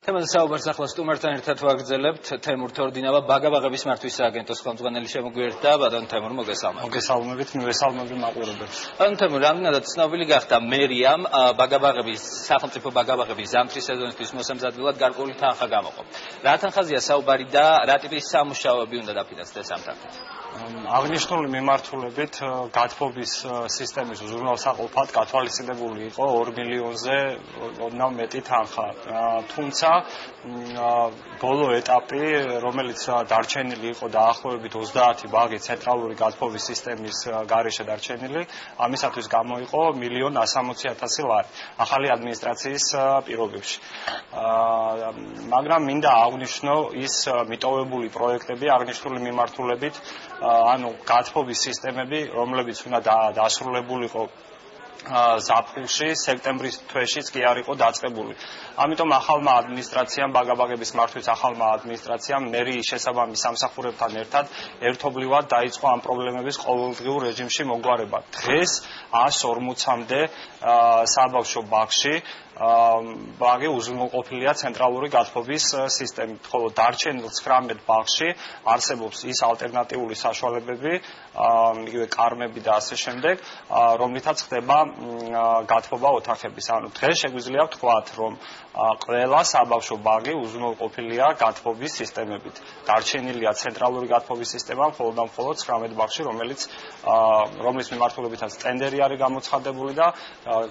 თემაზე საუბარს ახლა სტუმართან ერთად ვაგრძელებთ. თემურ თორდინავა ბაგაბაღების მართვის სააგენტოს ხელმძღვანელი შემოგვიერთდა. ბატონ თემურ, მოგესალმებით. მოგესალმებით, მივესალმები მაყურებელს. ბატონ თემურ, რამდენადაც ცნობილი გახდა მერიამ ბაგაბაღების სახელმწიფო ბაგაბაღების ზამთრის სეზონისთვის მოსამზადებლად გარკვეული თანხა გამოყო. რა თანხაზეა საუბარი და რა ტიპის სამუშაოები უნდა დაფინანსდეს ამ თანხით? აღნიშნული მიმართულებით გათბობის სისტემის უზრუნველსაყოფად გათვალისწინებული იყო 2 მილიონზე ოდნავ მეტი თანხა. თუმცა ბოლო ეტაპი, რომელიც დარჩენილი იყო დაახლოებით 30 ბაღი ცენტრალური გათბობის სისტემის გარეშე დარჩენილი, ამისათვის გამოიყო 1,160,000 ლარი ახალი ადმინისტრაციის პირობებში. მაგრამ მინდა აღვნიშნო ის მიტოვებული პროექტები აღნიშნული მიმართულებით, ანუ გათბობის სისტემები, რომლებიც უნდა დასრულებულიყო ზაფხულში, სექტემბრის თვეშიც კი არ იყო დაწყებული. ამიტომ ახალმა ადმინისტრაციამ, ბაგაბაღების მართვის ახალმა ადმინისტრაციამ მერიის შესაბამის სამსახურებთან ერთად ერთობლივად დაიწყო ამ პრობლემების ყოველდღიურ რეჟიმში მოგვარება. დღეს 140-მდე საბავშვო ბაღში ბაღი უზრუნველყოფილია ცენტრალური გათბობის სისტემით, ხოლო დარჩენილ 19 ბაღში არსებობს ის ალტერნატიული საშუალებები, იგივე კარმები და ასე შემდეგ, რომლითაც ხდება გათბობა ოთახების. ანუ დღეს შეგვიძლია ვთქვათ, რომ ყველა საბავშვო ბაღი უზრუნველყოფილია გათბობის სისტემებით. დარჩენილია ცენტრალური გათბობის სისტემა მხოლოდ და მხოლოდ 19 ბაღში, რომლის მიმართულებითაც ტენდერი არის გამოცხადებული და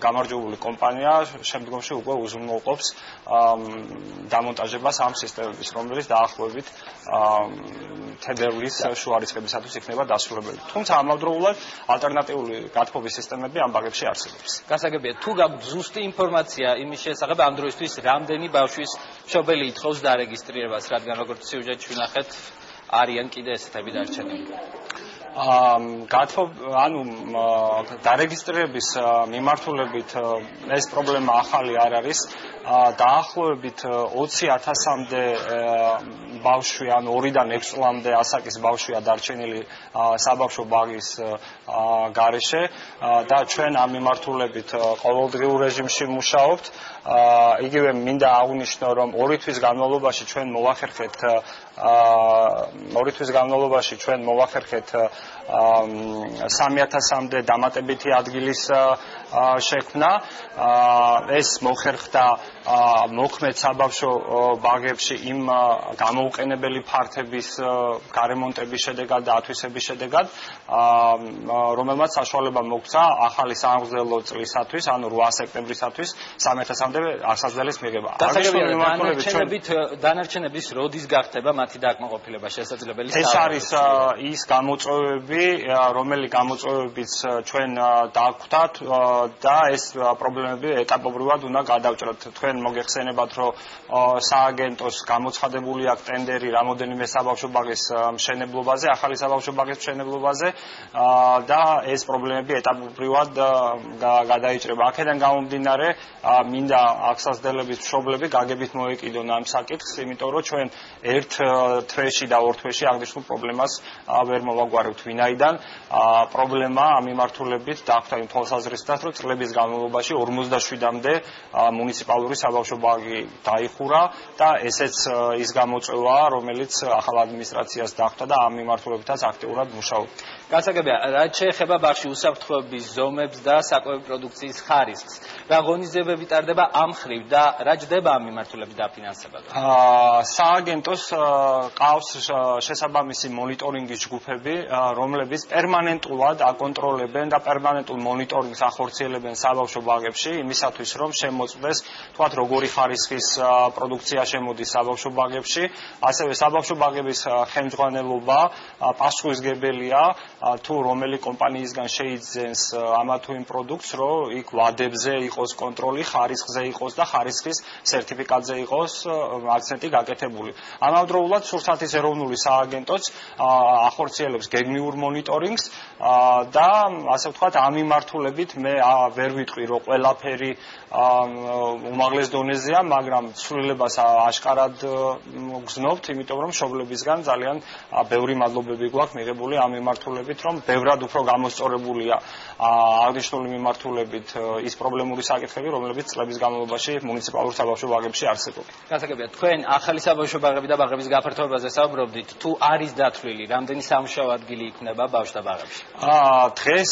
გამარჯვებული კომპანია შემდგომში უკვე უზრუნველყოფს დამონტაჟებას ამ სისტემების, რომელიც დაახლოებით თებერვლის შუა რიცხვებისათვის იქნება დასრულებული. თუმცა ამავდროულად ალტერნატიული გათბობის სისტემები ამ ბაღებში არსებობს. გასაგებია, თუ გაქვთ ზუსტი ინფორმაცია იმის შესახებ, ამ დროისთვის რამდენი ბავშვის მშობელი ითხოვს დარეგისტრირებას, რადგან როგორც სიუჟეტში ვნახეთ, არიან კიდე ესეთები დარჩენილი. დარეგისტრირების მიმართულებით ეს პრობლემა ახალი არ არის. დაახლოებით 20,000-მდე ბავშვი, ანუ 2-დან 6 წლამდე ასაკის ბავშვია დარჩენილი საბავშვო ბაღის გარეშე და ჩვენ ამ მიმართულებით ყოველდღიურ რეჟიმში მუშაობთ. იგივე მინდა აღვნიშნო, რომ 2 თვის განმავლობაში ჩვენ მოვახერხეთ 3,000-მდე დამატებითი ადგილის შექმნა. ეს მოხერხდა მოქმედ საბავშვო ბაღებში იმ გამოუყენებელი ფართების გარემონტების შედეგად და ათვისების შედეგად, რომელმაც საშუალება მოგცა ახალი სამგზელო წლისათვის, ანუ 8 სექტემბრისათვის 3,000-მდე ასაზრდელის მიღება. დანარჩენების როდის გახდება მათი დაკმაყოფილება შესაძლებელი? ეს არის ის გამოწვევები, რომელი გამოწვევებიც ჩვენ დავხვდათ და ეს პრობლემები ეტაპობრივად უნდა გადავჭრათ. თქვენ მოგეხსენებათ, რომ სააგენტოს გამოცხადებული აქვს ტენდერი რამოდენიმე საბავშვო ბაღის მშენებლობაზე, ახალი საბავშვო ბაღის მშენებლობაზე და ეს პრობლემები ეტაპობრივად გადაიჭრება. აქედან გამომდინარე, მინდა აღსაზრდელების მშობლები გაგებით მოეკიდონ ამ საკითხს, იმიტომ რომ ჩვენ ერთ თვეში და ორ თვეში აღნიშნულ პრობლემას ვერ მოვაგვარებთ. ვინაიდან პრობლემა ამ მიმართულებით დახვდა იმ თვალსაზრისით, რომ წლების განმავლობაში 47-მდე მუნიციპალური საბავშვო ბაღი დაიხურა და ესეც ის გამოწვევაა, რომელიც ახალ ადმინისტრაციას დახვდა და ამ მიმართულებითაც აქტიურად მუშაობთ. გასაგებია, რაც შეეხება ბაღში უსაფრთხოების ზომებს და საკვები პროდუქციის ხარისხს, რა ღონისძიებები ტარდება ამ მხრივ და რა ჯდება ამ მიმართულებით დაფინანსება? სააგენტოს ყავს შესაბამისი მონიტორინგის ჯგუფები, რომლებიც პერმანენტულად აკონტროლებენ და პერმანენტულ მონიტორინგს ახორციელებენ საბავშვო ბაღებში, იმისათვის რომ შემოწმდეს, თქვათ, როგორი ხარისხის პროდუქცია შემოდის საბავშვო ბაღებში, ასევე საბავშვო ბაღების ხელმძღვანელობა პასუხისმგებელია თუ რომელი კომპანიისგან შეიძენს ამა თუ იმ პროდუქტს, რომ იქ ვადებზე იყოს კონტროლი, ხარისხზე იყოს და ხარისხის სერტიფიკატზე იყოს აქცენტი გაკეთებული. ამავდროულად სურსათის ეროვნული სააგენტოც ახორციელებს გეგმიურ მონიტორინგს და ასე ვთქვათ, ამ მიმართულებით მე ვერ ვიტყვი, რომ ყველაფერი უმაღლეს უძველეს დონეზეა, მაგრამ ცვლილებას აღაშკარად გზნობთ, იმიტომ რომ მშობლებისგან ძალიან ბევრი მადლობები გვაქვს მიღებული ამ მიმართულებით, რომ ბევრად უფრო გამოსწორებულია აღნიშნული მიმართულებით ის პრობლემური საკითხები, რომლებიც წლების განმავლობაში მუნიციპალურ საბავშვო ბაღებში არსებობდა. გასაგებია, თქვენ ახალი საბავშვო ბაღები და ბაღების გაფართოებაზე საუბრობდით, თუ არის დათვლილი, რამდენი სამუშაო ადგილი იქნება ბავშვთა ბაღებში? დღეს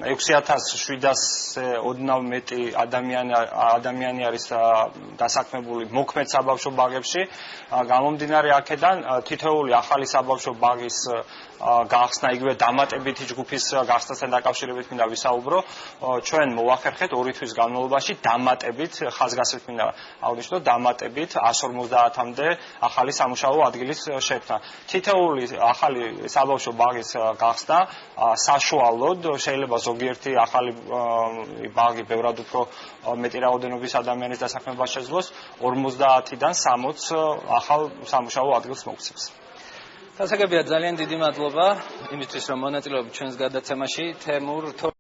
6700-ზე ოდნავ მეტი ადამიანი არის დასაქმებული მოქმედ საბავშვო ბაღებში. გამომდინარე აქედან თითოეული ახალი საბავშვო ბაღის გახსნა, იგივე დამატებითი ჯგუფის გახსნასთან დაკავშირებით მინდა ვისაუბრო. ჩვენ მოვახერხეთ 2 თვის განმავლობაში დამატებით, ხაზგასმით მინდა აღნიშნო, დამატებით 150-მდე ახალი სამუშაო ადგილის შექმნა. თითოეული ახალი საბავშვო ბაღის გახსნა საშუალოდ შეიძლება ზოგიერთი ახალი ბაღი ბევრად უფრო მეტი რაოდენობის ადამიანის დასაქმებას შეძლოს 50-დან 60 ახალ სამუშაო ადგილს მოგცემს. გასაგებია, ძალიან დიდი მადლობა იმისთვის, რომ მონაწილეობთ ჩვენს გადაცემაში. თემურ